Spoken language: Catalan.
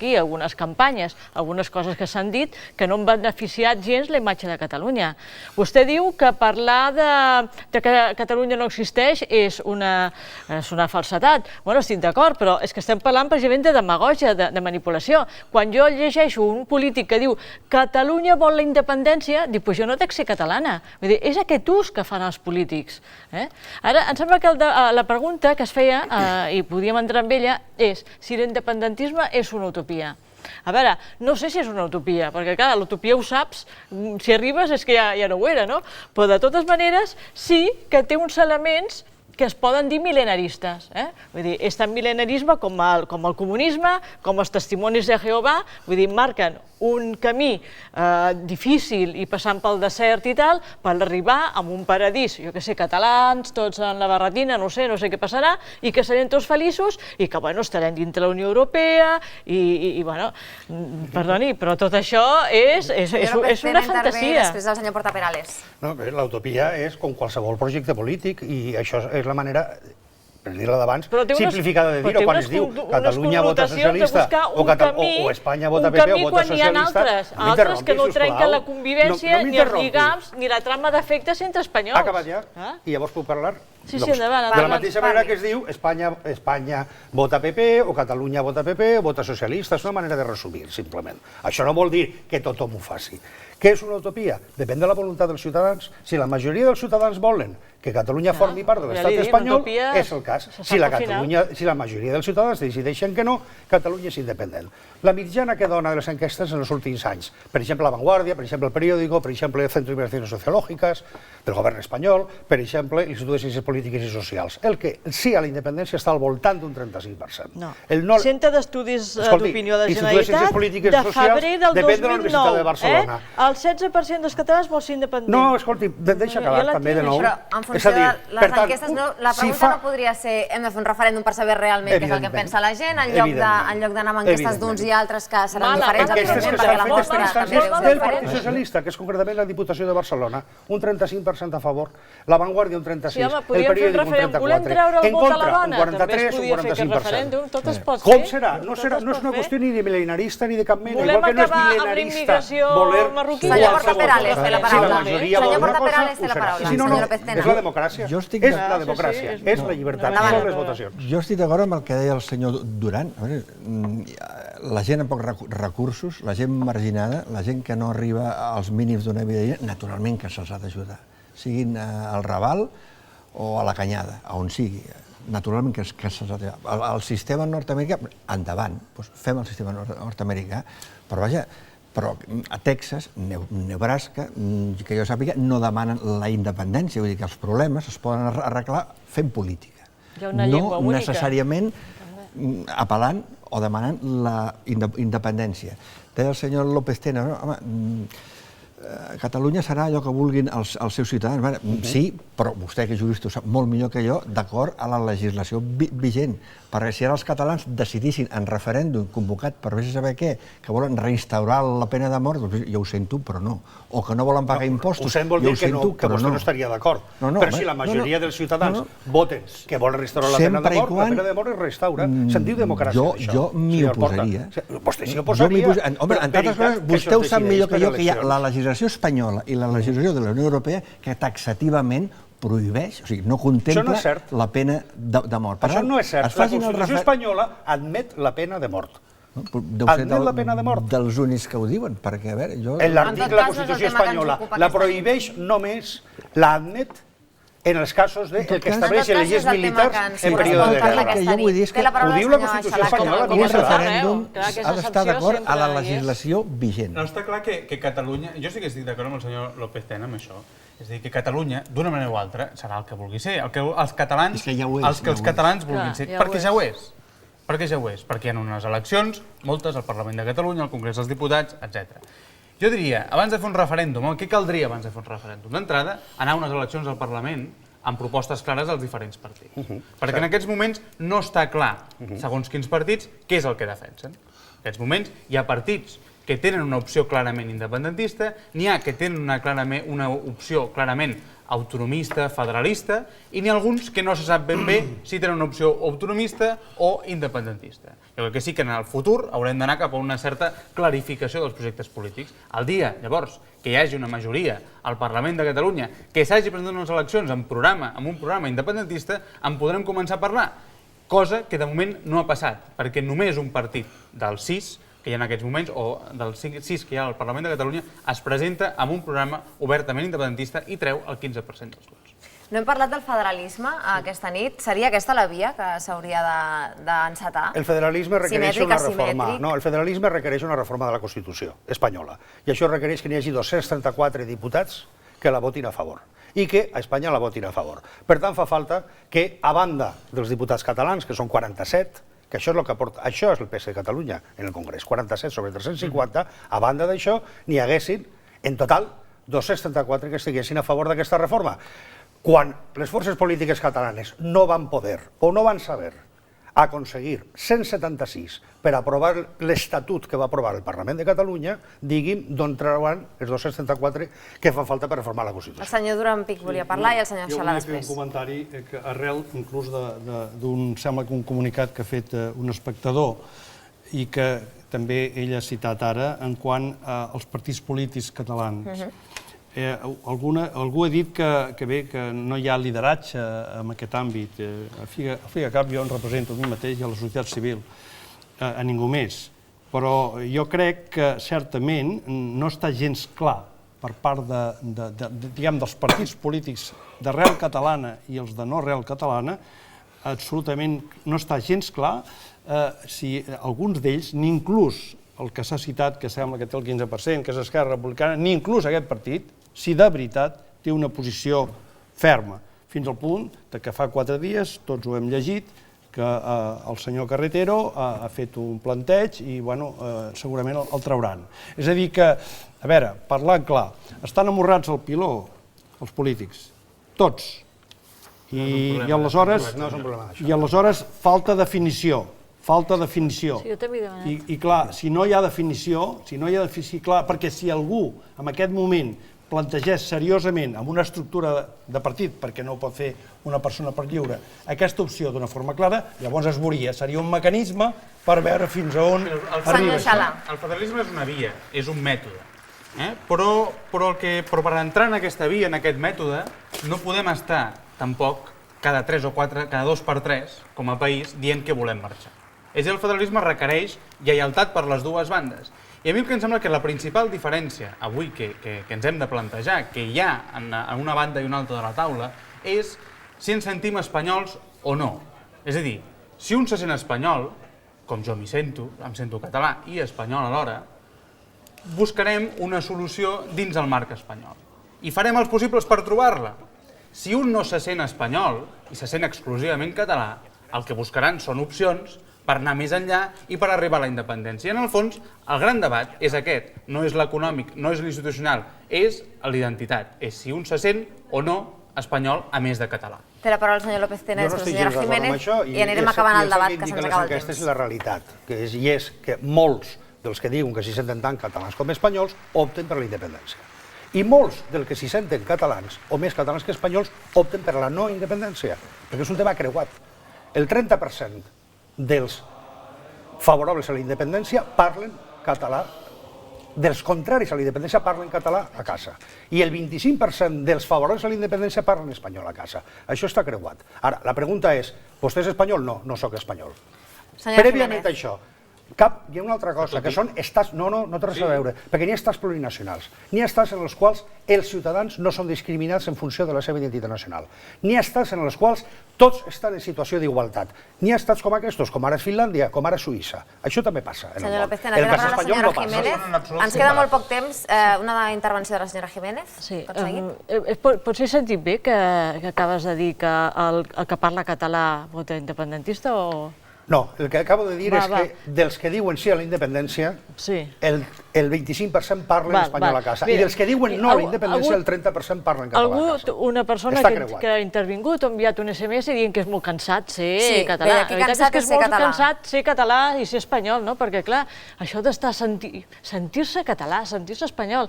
aquí algunes campanyes, algunes coses que s'han dit que no han beneficiat gens la imatge de Catalunya. Vostè diu que parlar de que Catalunya no existeix és una falsedat. Bueno, estic d'acord, però és que estem parlant precisament de demagògia, de manipulació. Quan jo llegeixo un polític que diu Catalunya vol la independència, dic, pues jo no dec ser catalana. Vull dir, és aquest ús que fan els polítics. Ara, em sembla que la pregunta que es feia, i podíem entrar en ella, és si l'independentisme és una utopia. A veure, no sé si és una utopia, perquè clar, l'utopia ho saps, si arribes és que ja no ho era, no? Però de totes maneres sí que té uns elements que es poden dir mil·lenaristes. Vull dir, és tan mil·lenarisme com el comunisme, com els testimonis de Jehovà, vull dir, marquen un camí difícil i passant pel desert i tal, per arribar a un paradís, jo què sé, catalans, tots en la barretina, no sé què passarà, i que serem tots feliços i que, bueno, estarem dintre la Unió Europea i, bueno, perdoni, però tot això és una fantasia. Després del senyor Portaperales. L'utopia és com qualsevol projecte polític i això és la manera, per dir-la d'abans, simplificada de dir-ho, quan es diu Catalunya vota socialista o Espanya vota PP o vota socialista. Altres que no trenquen la convivència, ni els lligams, ni la trama d'efectes entre espanyols. Ha acabat ja? I llavors puc parlar? Sí, endavant. De la mateixa manera que es diu Espanya vota PP o Catalunya vota PP o vota socialista, és una manera de resumir, simplement. Això no vol dir que tothom ho faci. Què és una utopia? Depèn de la voluntat dels ciutadans. Si la majoria dels ciutadans volen que Catalunya formi part de l'estat espanyol, és el cas. Si la majoria dels ciutadans decideixen que no, Catalunya és independent. La mitjana que dona de les enquestes en els últims anys, per exemple, La Vanguardia, per exemple, El Periódico, per exemple, el Centro de Investigacions Sociològiques del govern espanyol, per exemple, l'Institut de Ciències Polítiques i Socials. El que sí a la independència està al voltant d'un 35%. No. El Centre d'Estudis d'Opinió de la Generalitat, de febrer del 2009, el 16% dels catalans vol ser independent. No, escolti, deixa acabar també de nou. Però en funció de les enquestes, la pregunta no podria ser hem de fer un referèndum per saber realment què és el que pensa la gent, en lloc d'anar amb enquestes d'uns i altres que seran diferents. Enquestes que s'han fet per instàncies del Partit Socialista, que és concretament la Diputació de Barcelona, un 35% a favor, La Vanguardia un 36%, El Periódico un 34%, en contra un 43%, un 45%. Com serà? No és una qüestió ni de mil·lenarista ni de cap mena, igual que no és mil·lenarista voler... Senyor Portaperales, té la paraula. Senyor Portaperales, té la paraula. Senyor López Tena. És la democràcia. És la democràcia. És la llibertat. Són les votacions. Jo estic d'acord amb el que deia el senyor Duran. La gent amb pocs recursos, la gent marginada, la gent que no arriba als mínims d'una vida digna, naturalment que se'ls ha d'ajudar. Siguin al Raval o a la Canyada, on sigui. Naturalment que se'ls ha d'ajudar. El sistema nord-americà, endavant, fem el sistema nord-americà, però vaja, però a Texas, Nebraska, que jo sàpiga, no demanen la independència, vull dir que els problemes es poden arreglar fent política. No necessàriament apel·lant o demanant la independència. Deia el senyor López Tena, Catalunya serà allò que vulguin els seus ciutadans. Sí, però vostè, que és jurista, ho sap molt millor que jo, d'acord a la legislació vigent. Perquè si ara els catalans decidissin en referèndum convocat per vés a saber què, que volen reinstaurar la pena de mort, doncs jo ho sento, però no. O que no volen pagar impostos, jo ho sento, però no. Vostè no estaria d'acord. Però si la majoria dels ciutadans voten que volen restaurar la pena de mort, la pena de mort es restaura. Se'n diu democràcia, això. Jo m'hi oposaria. Vostè s'hi oposaria. Home, entre altres coses, vostè ho sap millor que jo, que hi ha la legislació espanyola i la legislació de la Unió Europea que taxativament prohibeix, o sigui, no contempla la pena de mort. Això no és cert. La Constitució espanyola admet la pena de mort. Admet la pena de mort. Dels únics que ho diuen, perquè, a veure, jo... L'article de la Constitució espanyola la prohibeix només, l'admet en els casos que estableixen les lleis militars en període de guerra. El que jo vull dir és que ho diu la Constitució espanyola. Un referèndum ha d'estar d'acord a la legislació vigent. No, està clar que Catalunya... Jo sí que estic d'acord amb el senyor López Tena amb això. És a dir, que Catalunya, d'una manera o altra, serà el que vulgui ser. El que els catalans vulguin ser. Perquè ja ho és. Perquè ja ho és. Perquè hi ha unes eleccions, moltes, al Parlament de Catalunya, al Congrés dels Diputats, etc. Jo diria, abans de fer un referèndum, què caldria abans de fer un referèndum? D'entrada, anar a unes eleccions al Parlament amb propostes clares als diferents partits. Perquè en aquests moments no està clar, segons quins partits, què és el que defensen. En aquests moments hi ha partits que tenen una opció clarament independentista, n'hi ha que tenen una opció clarament autonomista, federalista, i n'hi ha alguns que no se sap ben bé si tenen una opció autonomista o independentista. Jo crec que sí que en el futur haurem d'anar cap a una certa clarificació dels projectes polítics. El dia, llavors, que hi hagi una majoria al Parlament de Catalunya que s'hagi presentat unes eleccions amb un programa independentista, en podrem començar a parlar, cosa que de moment no ha passat, perquè només un partit dels 6 que hi ha en aquests moments, o dels 6 que hi ha al Parlament de Catalunya, es presenta amb un programa obertament independentista i treu el 15% dels vots. No hem parlat del federalisme aquesta nit. Seria aquesta la via que s'hauria d'encetar? El federalisme requereix una reforma. No, el federalisme requereix una reforma de la Constitució espanyola. I això requereix que n'hi hagi 234 diputats que la votin a favor i que a Espanya la votin a favor. Per tant, fa falta que, a banda dels diputats catalans, que són 47, que això és el que aporta, això és el PS de Catalunya en el Congrés, 47 sobre 350, a banda d'això n'hi haguessin, en total, 234 que estiguessin a favor d'aquesta reforma. Quan les forces polítiques catalanes no van poder o no van saber aconseguir 176 per aprovar l'Estatut que va aprovar el Parlament de Catalunya, digui'm d'on trauran els 274 que fan falta per reformar la Constitució. El senyor Duran Pic volia parlar i el senyor Xalà després. Jo volia fer un comentari que arrel inclús d'un, sembla que un comunicat que ha fet un espectador i que també ell ha citat ara en quant als partits polítics catalans. Algú ha dit que no hi ha lideratge en aquest àmbit. A fi de cap jo em represento a mi mateix i a la societat civil, a ningú més. Però jo crec que certament no està gens clar per part dels partits polítics d'arrel catalana i els de no arrel catalana, absolutament no està gens clar si alguns d'ells, ni inclús el que s'ha citat, que sembla que té el 15%, que és Esquerra Republicana, ni inclús aquest partit, si de veritat té una posició ferma, fins al punt que fa 4 dies, tots ho hem llegit, que el senyor Carretero ha fet un planteig i segurament el trauran. És a dir que, a veure, parlant clar, estan amorrats al piló els polítics, tots, i aleshores falta definició. I clar, si no hi ha definició, perquè si algú en aquest moment plantegés seriosament amb una estructura de partit, perquè no ho pot fer una persona per lliure, aquesta opció d'una forma clara, llavors es veuria, seria un mecanisme per veure fins a on arriba això. El federalisme és una via, és un mètode, però per entrar en aquesta via, en aquest mètode, no podem estar tampoc cada 3 o 4, cada 2 per 3, com a país, dient que volem marxar. És a dir, el federalisme requereix lleialtat per les dues bandes. I a mi el que em sembla que la principal diferència avui que ens hem de plantejar, que hi ha en una banda i una altra de la taula, és si ens sentim espanyols o no. És a dir, si un se sent espanyol, com jo m'hi sento, em sento català i espanyol alhora, buscarem una solució dins el marc espanyol. I farem els possibles per trobar-la. Si un no se sent espanyol i se sent exclusivament català, el que buscaran són opcions per anar més enllà i per arribar a la independència. En el fons, el gran debat és aquest, no és l'econòmic, no és l'institucional, és l'identitat, és si un se sent o no espanyol a més de català. Té la paraula el senyor López Tena, després la senyora Jiménez, i anirem acabant el debat, que se'ns acaba el temps. Aquesta és la realitat, i és que molts dels que diuen que s'hi senten tant catalans com espanyols opten per la independència. I molts dels que s'hi senten catalans, o més catalans que espanyols, opten per la no independència, perquè és un tema creuat. El 30% dels favorables a la independència parlen català, dels contraris a la independència parlen català a casa. I el 25% dels favorables a la independència parlen espanyol a casa. Això està creuat. Ara, la pregunta és, vostè és espanyol? No, no sóc espanyol. Prèviament a això, hi ha una altra cosa, que són estats... No té res a veure, perquè n'hi ha estats plurinacionals. N'hi ha estats en els quals els ciutadans no són discriminats en funció de la seva identitat nacional. N'hi ha estats en els quals tots estan en situació d'igualtat. N'hi ha estats com aquests, com ara Finlàndia, com ara Suïssa. Això també passa en el món. Senyor López Tena, té la paraula la senyora Jiménez. Ens queda molt poc temps. Una intervenció de la senyora Jiménez. Sí. Potser he sentit bé que acabes de dir que el que parla català vota independentista o... No, el que acabo de dir és que dels que diuen sí a la independència, el 25% parlen espanyol a casa. I dels que diuen no a la independència, el 30% parlen català a casa. Una persona que ha intervingut ha enviat un SMS dient que és molt cansat ser català. Sí, cansat de ser català. És molt cansat ser català i ser espanyol, no? Perquè, clar, això d'estar sentir-se català, sentir-se espanyol...